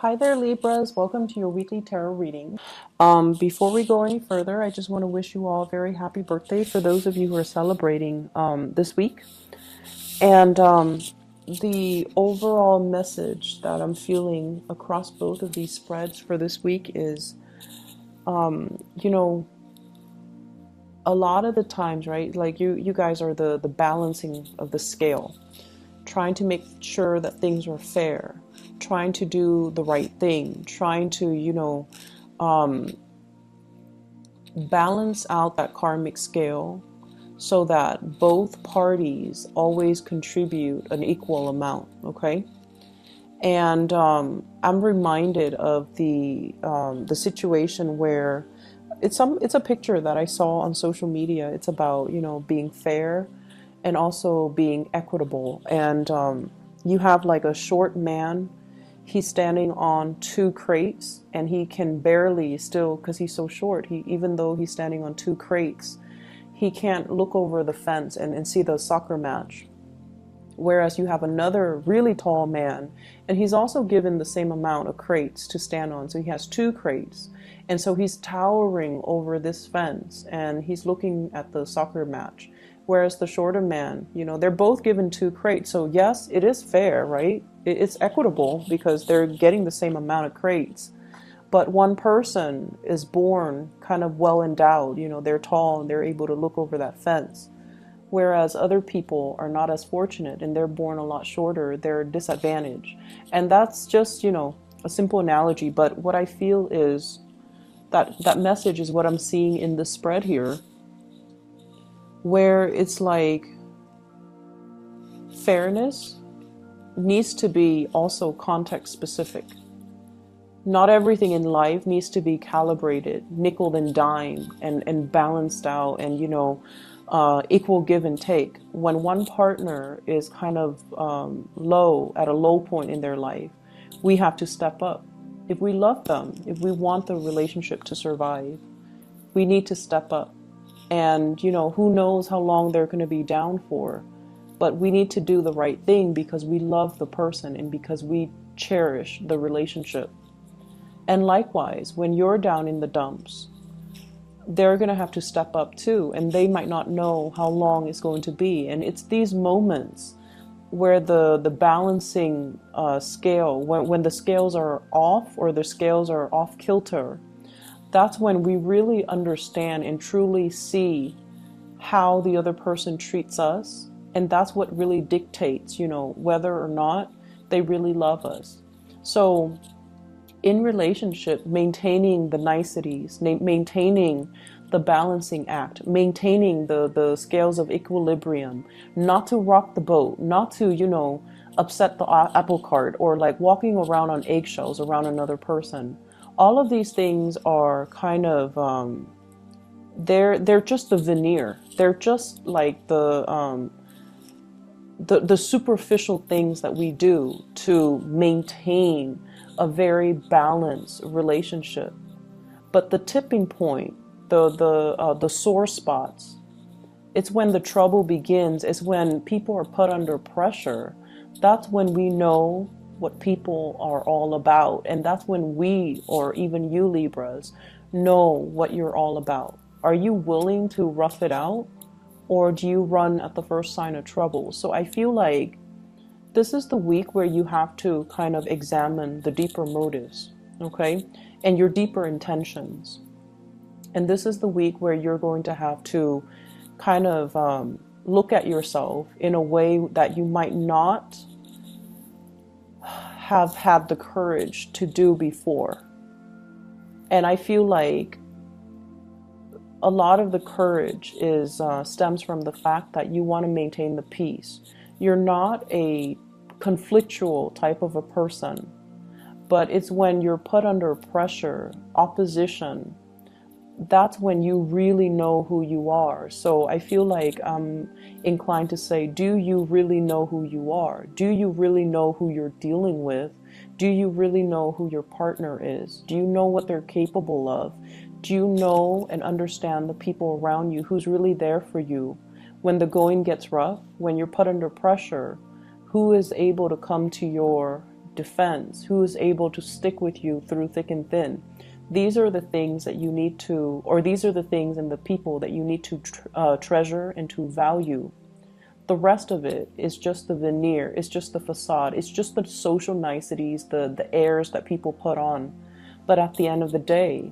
Hi there, Libras. Welcome to your weekly tarot reading. Before we go any further, I just want to wish you all a very happy birthday for those of you who are celebrating this week. And the overall message that I'm feeling across both of these spreads for this week is, you know, a lot of the times, right? Like you guys are the balancing of the scale, trying to make sure that things are fair, trying to do the right thing, trying to, balance out that karmic scale so that both parties always contribute an equal amount, okay? And I'm reminded of the situation where it's a picture that I saw on social media. It's about, being fair and also being equitable. And you have like a short man. He's standing on two crates and he can barely still, because he's so short, even though he's standing on two crates, he can't look over the fence and see the soccer match. Whereas you have another really tall man, and he's also given the same amount of crates to stand on. So he has two crates. And so he's towering over this fence and he's looking at the soccer match. Whereas the shorter man, they're both given two crates. So yes, it is fair, right? It's equitable because they're getting the same amount of crates. But one person is born kind of well endowed, they're tall and they're able to look over that fence. Whereas other people are not as fortunate and they're born a lot shorter, they're disadvantaged. And that's just, a simple analogy. But what I feel is that message is what I'm seeing in the spread here, where it's like fairness needs to be also context specific. Not everything in life needs to be calibrated, nickel and dime, and balanced out, and equal give and take. When one partner is kind of low, at a low point in their life, we have to step up. If we love them, if we want the relationship to survive, we need to step up. And who knows how long they're going to be down for, but we need to do the right thing because we love the person and because we cherish the relationship. And likewise, when you're down in the dumps, they're going to have to step up too, and they might not know how long it's going to be. And it's these moments where the balancing scale, when the scales are off or the scales are off kilter, that's when we really understand and truly see how the other person treats us. And that's what really dictates, whether or not they really love us. So in relationship, maintaining the niceties, maintaining the balancing act, maintaining the scales of equilibrium, not to rock the boat, not to, upset the apple cart, or like walking around on eggshells around another person. All of these things are kind of, they're just the veneer. They're just like the superficial things that we do to maintain a very balanced relationship. But the tipping point, the sore spots, it's when the trouble begins. It's when people are put under pressure. That's when we know what people are all about. And that's when we, or even you Libras, know what you're all about. Are you willing to rough it out? Or do you run at the first sign of trouble? So I feel like this is the week where you have to kind of examine the deeper motives, okay? And your deeper intentions. And this is the week where you're going to have to kind of look at yourself in a way that you might not have had the courage to do before. And I feel like a lot of the courage is stems from the fact that you want to maintain the peace. You're not a conflictual type of a person, but it's when you're put under pressure, opposition, that's when you really know who you are. So I feel like I'm inclined to say, do you really know who you are? Do you really know who you're dealing with? Do you really know who your partner is? Do you know what they're capable of? Do you know and understand the people around you who's really there for you when the going gets rough, when you're put under pressure? Who is able to come to your defense, who is able to stick with you through thick and thin. These are the things that you need to, or these are the things and the people that you need to treasure and to value. The rest of it is just the veneer, it's just the facade, it's just the social niceties, the airs that people put on. But at the end of the day,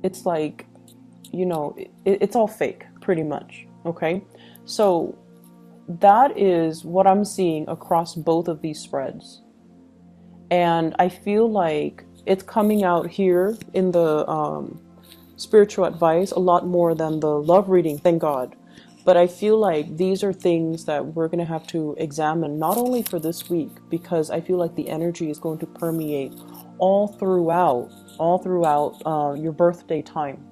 it's like, you know, it's all fake, pretty much, okay? So that is what I'm seeing across both of these spreads. And I feel like it's coming out here in the spiritual advice a lot more than the love reading, thank God. But I feel like these are things that we're going to have to examine, not only for this week, because I feel like the energy is going to permeate all throughout your birthday time.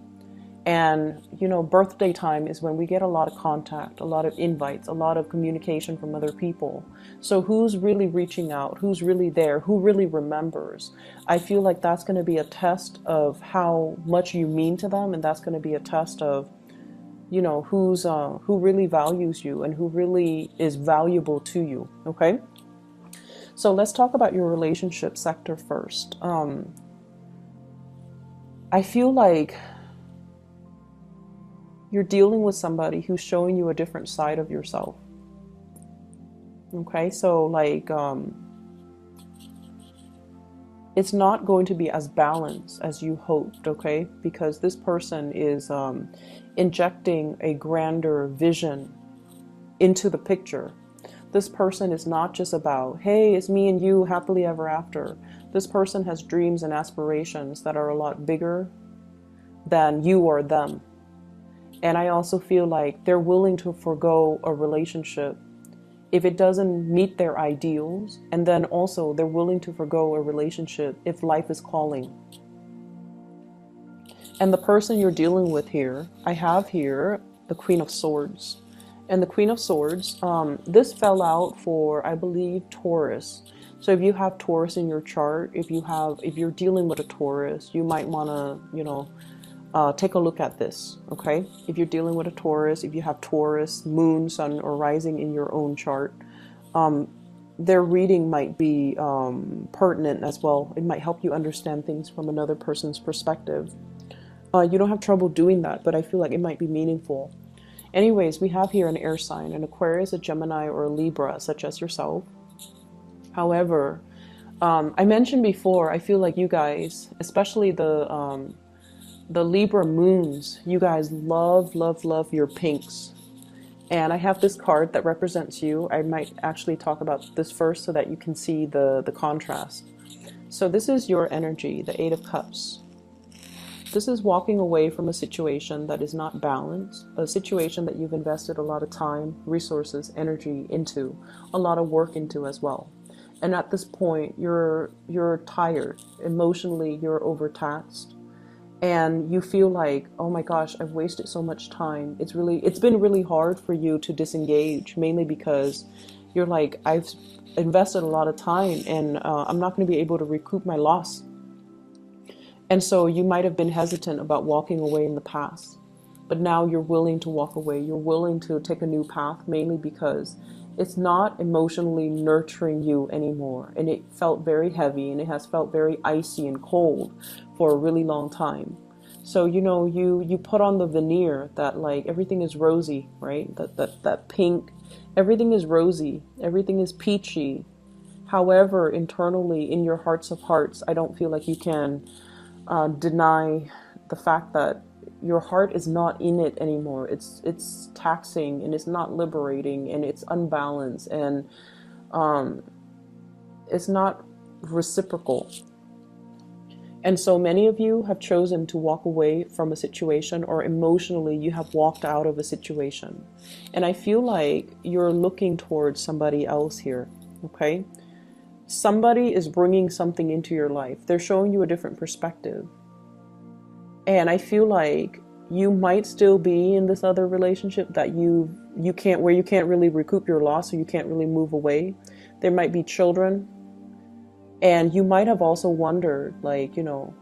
And, you know, birthday time is when we get a lot of contact, a lot of invites, a lot of communication from other people. So who's really reaching out? Who's really there? Who really remembers? I feel like that's going to be a test of how much you mean to them. And that's going to be a test of, you know, who really values you and who really is valuable to you. Okay. So let's talk about your relationship sector first. I feel like you're dealing with somebody who's showing you a different side of yourself. Okay, so like, it's not going to be as balanced as you hoped, okay? Because this person is injecting a grander vision into the picture. This person is not just about, hey, it's me and you happily ever after. This person has dreams and aspirations that are a lot bigger than you or them. And I also feel like they're willing to forego a relationship if it doesn't meet their ideals. And then also they're willing to forego a relationship if life is calling. And the person you're dealing with here, I have here the Queen of Swords. And the Queen of Swords, this fell out for, I believe, Taurus. So if you have Taurus in your chart, if you're dealing with a Taurus, you might want to, you know, take a look at this, okay? If you're dealing with a Taurus, if you have Taurus, moon, sun, or rising in your own chart, their reading might be pertinent as well. It might help you understand things from another person's perspective. You don't have trouble doing that, but I feel like it might be meaningful. Anyways, we have here an air sign, an Aquarius, a Gemini, or a Libra, such as yourself. However, I mentioned before, I feel like you guys, especially the Libra moons, you guys love your pinks. And I have this card that represents you. I might actually talk about this first so that you can see the contrast. So this is your energy, the Eight of Cups. This is walking away from a situation that is not balanced, a situation that you've invested a lot of time, resources, energy into, a lot of work into as well. And at this point, you're tired. Emotionally, you're overtaxed. And you feel like, oh my gosh, I've wasted so much time. It's been really hard for you to disengage, mainly because you're like, I've invested a lot of time and I'm not going to be able to recoup my loss. And so you might have been hesitant about walking away in the past, but now you're willing to walk away. You're willing to take a new path, mainly because it's not emotionally nurturing you anymore. And it felt very heavy and it has felt very icy and cold for a really long time. So, you know, you put on the veneer that like everything is rosy, right? That pink, everything is rosy, everything is peachy. However, internally in your hearts of hearts, I don't feel like you can deny the fact that your heart is not in it anymore. It's taxing and it's not liberating and it's unbalanced and it's not reciprocal. And so many of you have chosen to walk away from a situation, or emotionally you have walked out of a situation. And I feel like you're looking towards somebody else here, okay? Somebody is bringing something into your life. They're showing you a different perspective. And I feel like you might still be in this other relationship that you can't really recoup your loss, or you can't really move away. There might be children. And you might have also wondered, like, you know,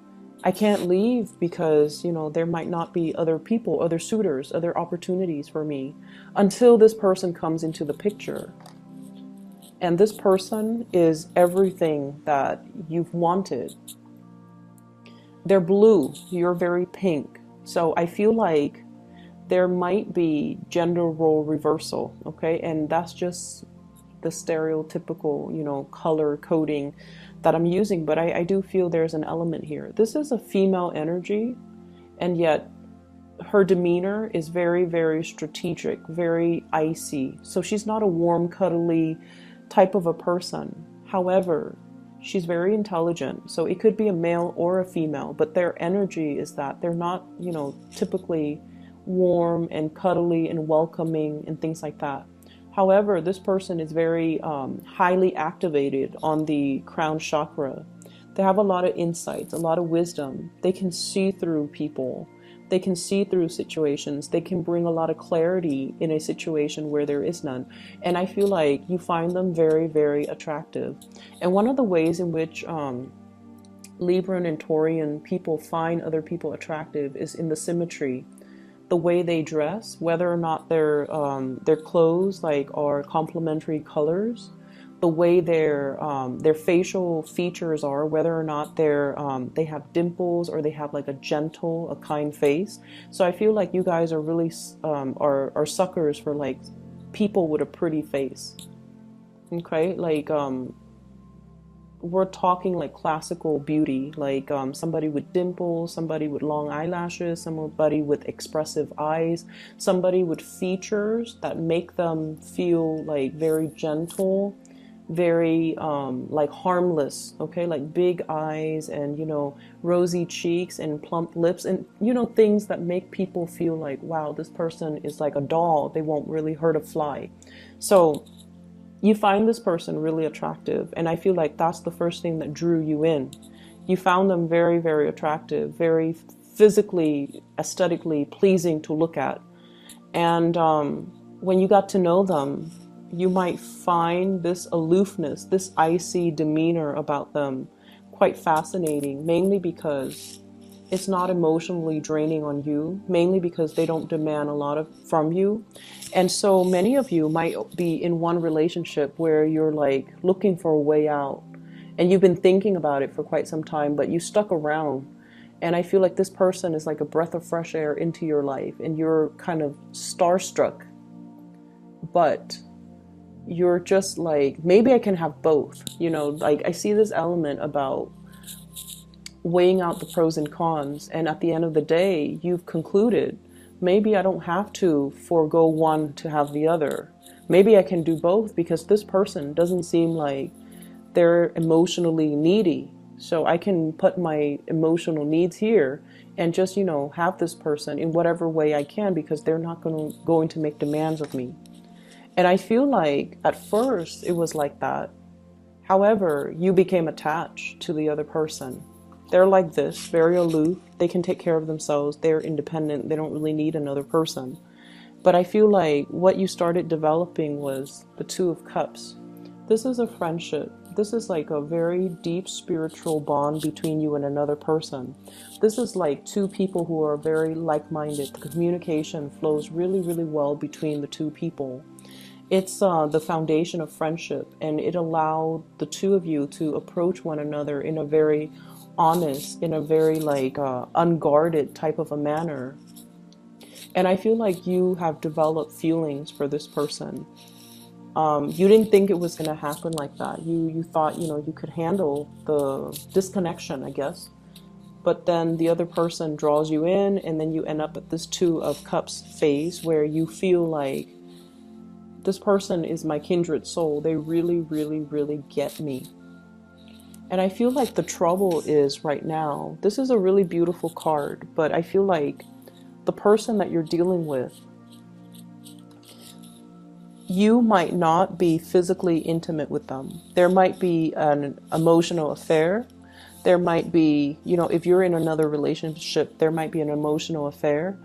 I can't leave because, you know, there might not be other people, other suitors, other opportunities for me until this person comes into the picture. And this person is everything that you've wanted. They're blue, you're very pink. So I feel like there might be gender role reversal, okay? And that's just the stereotypical, color coding that I'm using. But I do feel there's an element here. This is a female energy, and yet her demeanor is very, very strategic, very icy. So she's not a warm, cuddly type of a person. However, she's very intelligent. So it could be a male or a female, but their energy is that they're not, typically warm and cuddly and welcoming and things like that. However, this person is very highly activated on the crown chakra. They have a lot of insights, a lot of wisdom. They can see through people. They can see through situations. They can bring a lot of clarity in a situation where there is none. And I feel like you find them very, very attractive. And one of the ways in which Libran and Taurian people find other people attractive is in the symmetry. The way they dress, whether or not their clothes are complementary colors, the way their facial features are, whether or not they have dimples or they have like a gentle, a kind face. So I feel like you guys are really are suckers for like people with a pretty face. Okay, like we're talking like classical beauty, like somebody with dimples, somebody with long eyelashes, somebody with expressive eyes, somebody with features that make them feel like very gentle, very like harmless, okay, like big eyes and rosy cheeks and plump lips and things that make people feel like, wow, this person is like a doll, they won't really hurt a fly. So you find this person really attractive, and I feel like that's the first thing that drew you in. You found them very, very attractive, very physically, aesthetically pleasing to look at. And when you got to know them, you might find this aloofness, this icy demeanor about them quite fascinating, mainly because it's not emotionally draining on you, mainly because they don't demand a lot from you. And so many of you might be in one relationship where you're like looking for a way out, and you've been thinking about it for quite some time, but you stuck around. And I feel like this person is like a breath of fresh air into your life, and you're kind of starstruck, but you're just like, maybe I can have both, like I see this element about weighing out the pros and cons, and at the end of the day you've concluded, maybe I don't have to forego one to have the other. Maybe I can do both, because this person doesn't seem like they're emotionally needy, so I can put my emotional needs here and just have this person in whatever way I can, because they're not going to make demands of me. And I feel like at first it was like that. However, you became attached to the other person. They're like this, very aloof. They can take care of themselves. They're independent. They don't really need another person. But I feel like what you started developing was the Two of Cups. This is a friendship. This is like a very deep spiritual bond between you and another person. This is like two people who are very like-minded. The communication flows really, really well between the two people. It's the foundation of friendship, and it allowed the two of you to approach one another in a very honest, in a very like unguarded type of a manner. And I feel like you have developed feelings for this person. You didn't think it was going to happen like that. You thought, you could handle the disconnection, I guess. But then the other person draws you in, and then you end up at this Two of Cups phase where you feel like this person is my kindred soul. They really, really, really get me. And I feel like the trouble is right now, this is a really beautiful card, but I feel like the person that you're dealing with, you might not be physically intimate with them. There might be an emotional affair. There might be, if you're in another relationship, there might be an emotional affair.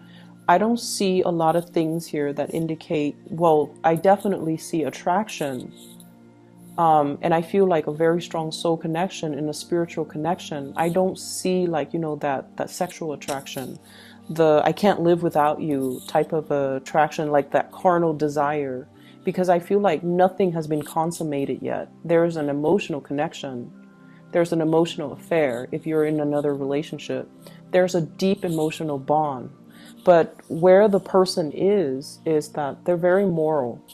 I don't see a lot of things here that indicate, well, I definitely see attraction. And I feel like a very strong soul connection and a spiritual connection. I don't see like, that sexual attraction, the I can't live without you type of attraction, like that carnal desire. because I feel like nothing has been consummated yet. There's an emotional connection. There's an emotional affair if you're in another relationship. There's a deep emotional bond. But where the person is that they're very moral.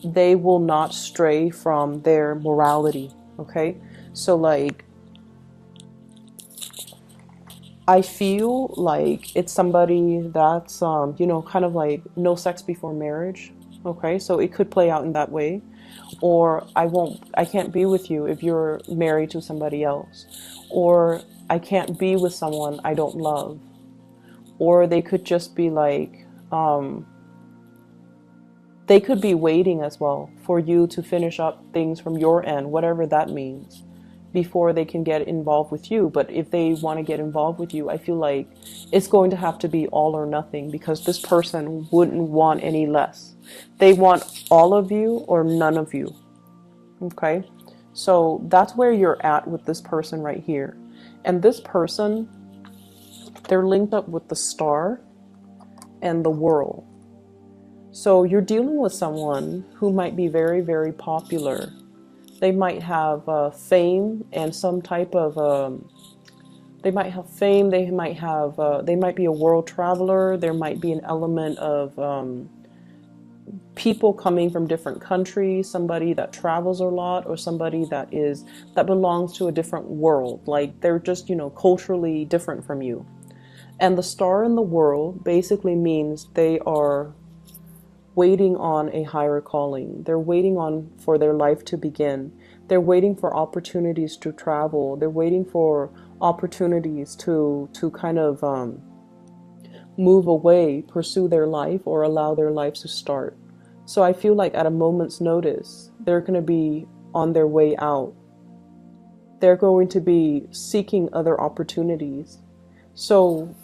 They will not stray from their morality, okay? So like, I feel like it's somebody that's, you know, kind of like no sex before marriage, okay? So it could play out in that way. Or I can't be with you if you're married to somebody else. Or I can't be with someone I don't love. Or they could just be like, they could be waiting as well for you to finish up things from your end, whatever that means, before they can get involved with you. But if they want to get involved with you, I feel like it's going to have to be all or nothing, because this person wouldn't want any less. They want all of you or none of you. Okay? So that's where you're at with this person right here. And this person, they're linked up with the star and the world. So you're dealing with someone who might be very, very popular. They might have fame and some type of, they might have fame, they might have, they might be a world traveler, there might be an element of people coming from different countries, somebody that travels a lot, or somebody that belongs to a different world. Like they're just, you know, culturally different from you. And the star in the world basically means they are waiting on a higher calling. They're waiting for their life to begin. They're waiting for opportunities to travel. They're waiting for opportunities to kind of move away, pursue their life, or allow their lives to start. So I feel like at a moment's notice, they're going to be on their way out. They're going to be seeking other opportunities. So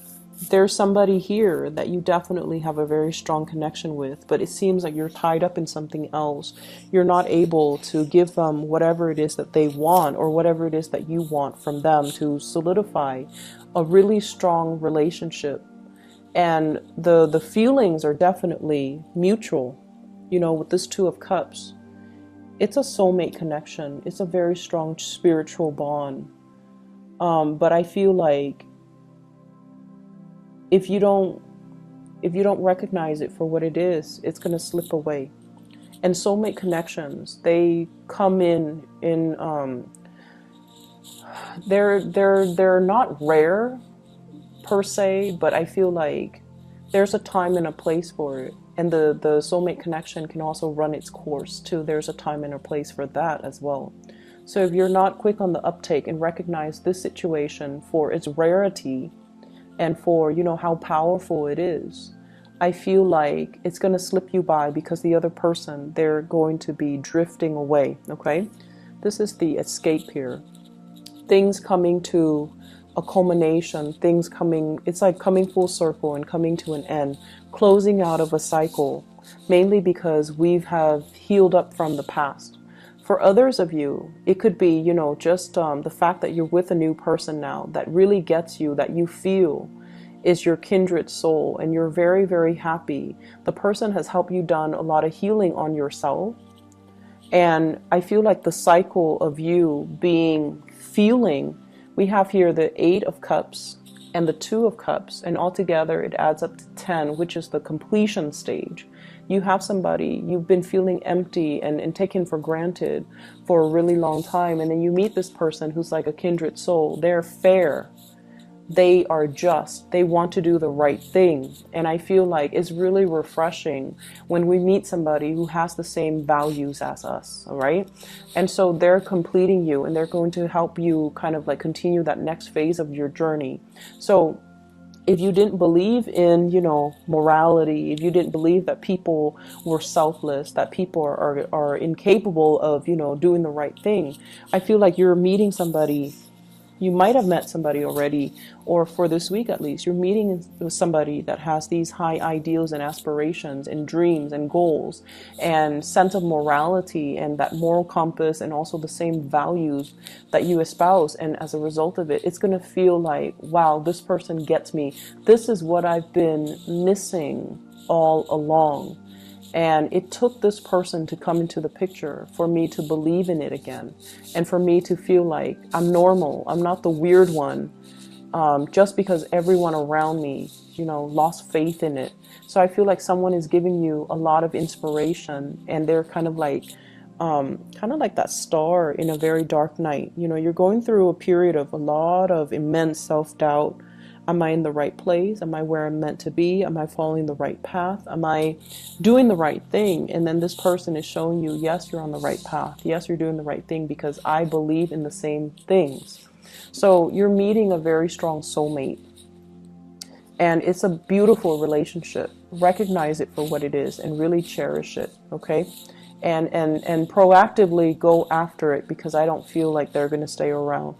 there's somebody here that you definitely have a very strong connection with, but it seems like you're tied up in something else. You're not able to give them whatever it is that they want, or whatever it is that you want from them, to solidify a really strong relationship. And the feelings are definitely mutual. You know, with this Two of Cups, it's a soulmate connection. It's a very strong spiritual bond. But I feel like if you don't recognize it for what it is, it's going to slip away. And soulmate connections, they come in they're not rare per se, but I feel like there's a time and a place for it. And the soulmate connection can also run its course too. There's a time and a place for that as well. So if you're not quick on the uptake and recognize this situation for its rarity and for, you know, how powerful it is, I feel like it's going to slip you by, because the other person, they're going to be drifting away. Okay? This is the escape here. Things coming to a culmination, things coming, it's like coming full circle and coming to an end, closing out of a cycle, mainly because we have healed up from the past. For others of you, it could be, you know, just the fact that you're with a new person now that really gets you, that you feel is your kindred soul, and you're very, very happy. The person has helped you done a lot of healing on yourself. And I feel like the cycle of you feeling, we have here the Eight of Cups and the Two of Cups, and altogether it adds up to 10, which is the completion stage. You have somebody, you've been feeling empty and taken for granted for a really long time, and then you meet this person who's like a kindred soul. They're fair. They are just. They want to do the right thing. And I feel like it's really refreshing when we meet somebody who has the same values as us, all right? And so they're completing you, and they're going to help you kind of like continue that next phase of your journey. So if you didn't believe in, you know, morality, if you didn't believe that people were selfless, that people are incapable of, you know, doing the right thing, I feel like you're meeting somebody. You might have met somebody already, or for this week at least, you're meeting with somebody that has these high ideals and aspirations and dreams and goals and sense of morality and that moral compass, and also the same values that you espouse. And as a result of it, it's going to feel like, wow, this person gets me. This is what I've been missing all along. And it took this person to come into the picture for me to believe in it again. And for me to feel like I'm normal. I'm not the weird one. Just because everyone around me, lost faith in it. So I feel like someone is giving you a lot of inspiration, and they're kind of like that star in a very dark night. You're going through a period of a lot of immense self-doubt. Am I in the right place? Am I where I'm meant to be? Am I following the right path? Am I doing the right thing? And then this person is showing you, yes, you're on the right path. Yes, you're doing the right thing because I believe in the same things. So you're meeting a very strong soulmate. And it's a beautiful relationship. Recognize it for what it is and really cherish it, okay? And proactively go after it, because I don't feel like they're going to stay around.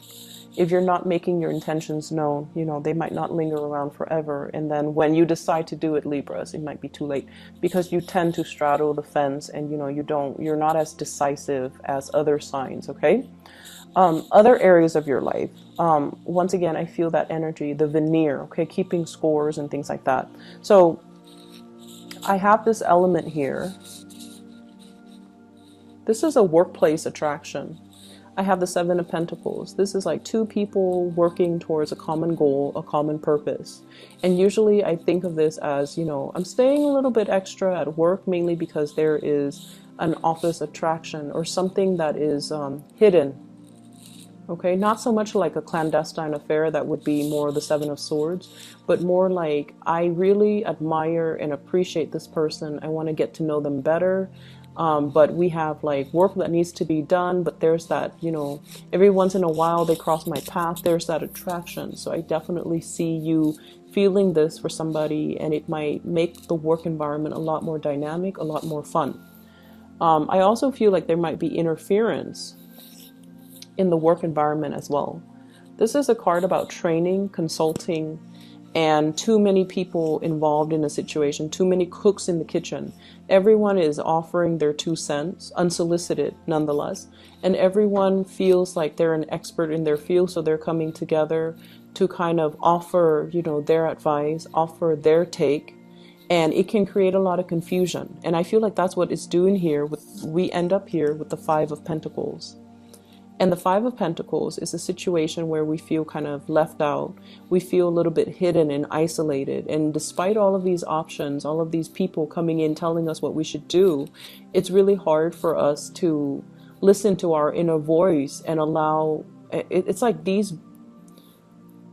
If you're not making your intentions known, they might not linger around forever. And then when you decide to do it, Libras, it might be too late, because you tend to straddle the fence, and you're not as decisive as other signs, okay? Other areas of your life, once again, I feel that energy, the veneer, okay, keeping scores and things like that. So I have this element here. This is a workplace attraction. I have the Seven of Pentacles. This is like two people working towards a common goal, a common purpose. And usually I think of this as, I'm staying a little bit extra at work, mainly because there is an office attraction or something that is hidden. Okay, not so much like a clandestine affair, that would be more the Seven of Swords, but more like I really admire and appreciate this person. I want to get to know them better. But we have like work that needs to be done, but there's that, every once in a while they cross my path, there's that attraction. So I definitely see you feeling this for somebody, and it might make the work environment a lot more dynamic, a lot more fun. I also feel like there might be interference in the work environment as well. This is a card about training, consulting, and too many people involved in a situation, too many cooks in the kitchen. Everyone is offering their 2 cents, unsolicited nonetheless, and everyone feels like they're an expert in their field, so they're coming together to kind of offer, their advice, offer their take, and it can create a lot of confusion. And I feel like that's what it's doing here. We end up here with the Five of Pentacles. And the Five of Pentacles is a situation where we feel kind of left out. We feel a little bit hidden and isolated. And despite all of these options, all of these people coming in telling us what we should do, it's really hard for us to listen to our inner voice and allow, it's like these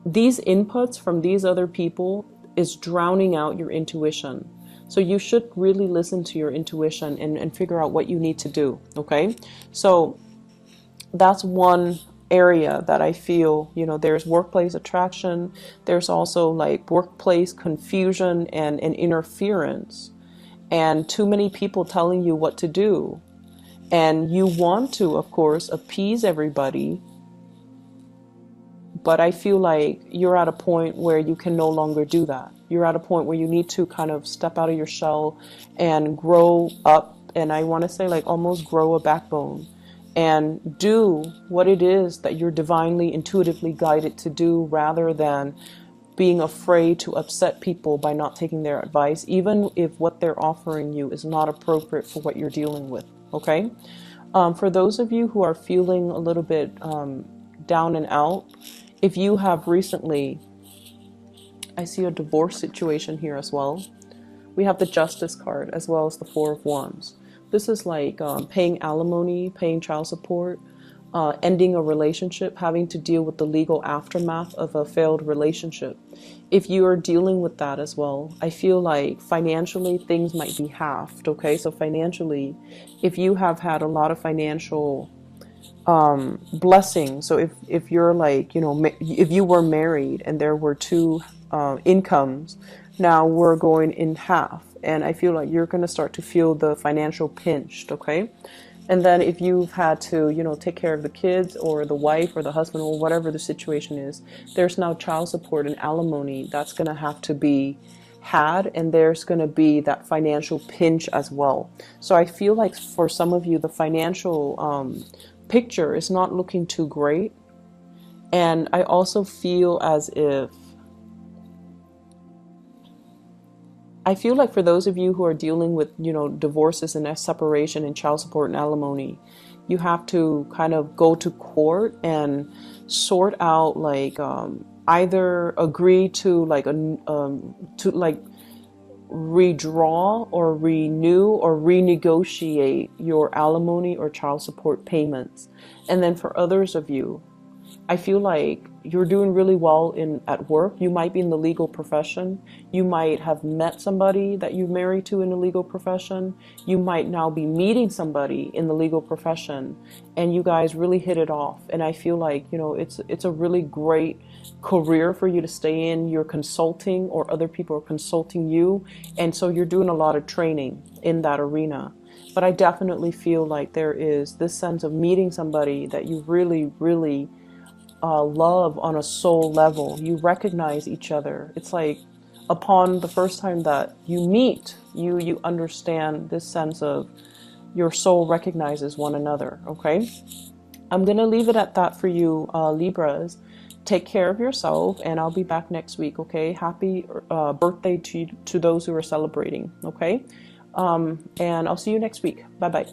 inputs from these other people is drowning out your intuition. So you should really listen to your intuition and figure out what you need to do, okay? So that's one area that I feel, there's workplace attraction. There's also like workplace confusion and interference, and too many people telling you what to do. And you want to, of course, appease everybody. But I feel like you're at a point where you can no longer do that. You're at a point where you need to kind of step out of your shell and grow up. And I want to say like almost grow a backbone and do what it is that you're divinely, intuitively guided to do, rather than being afraid to upset people by not taking their advice, even if what they're offering you is not appropriate for what you're dealing with, okay? For those of you who are feeling a little bit down and out, if you have recently, I see a divorce situation here as well. We have the Justice card as well as the Four of Wands. This is like paying alimony, paying child support, ending a relationship, having to deal with the legal aftermath of a failed relationship. If you are dealing with that as well, I feel like financially things might be halved, okay? So financially, if you have had a lot of financial blessings, so if you're like, if you were married and there were two incomes, now we're going in half. And I feel like you're going to start to feel the financial pinched, okay? And then if you've had to, take care of the kids or the wife or the husband or whatever the situation is, there's now child support and alimony that's going to have to be had, and there's going to be that financial pinch as well. So I feel like for some of you, the financial picture is not looking too great. And I also feel as if I feel like for those of you who are dealing with, you know, divorces and separation and child support and alimony, you have to kind of go to court and sort out like either agree to like to like redraw or renew or renegotiate your alimony or child support payments. And then for others of you, I feel like you're doing really well in at work. You might be in the legal profession. You might have met somebody that you're married to in the legal profession. You might now be meeting somebody in the legal profession, and you guys really hit it off. And I feel like, you know, it's a really great career for you to stay in. You're consulting, or other people are consulting you, and so you're doing a lot of training in that arena. But I definitely feel like there is this sense of meeting somebody that you really, really love on a soul level. You recognize each other. It's like upon the first time that you meet, you understand this sense of your soul recognizes one another. Okay, I'm gonna leave it at that for you, Libras. Take care of yourself, and I'll be back next week. Okay, happy birthday to those who are celebrating. Okay, and I'll see you next week. Bye bye.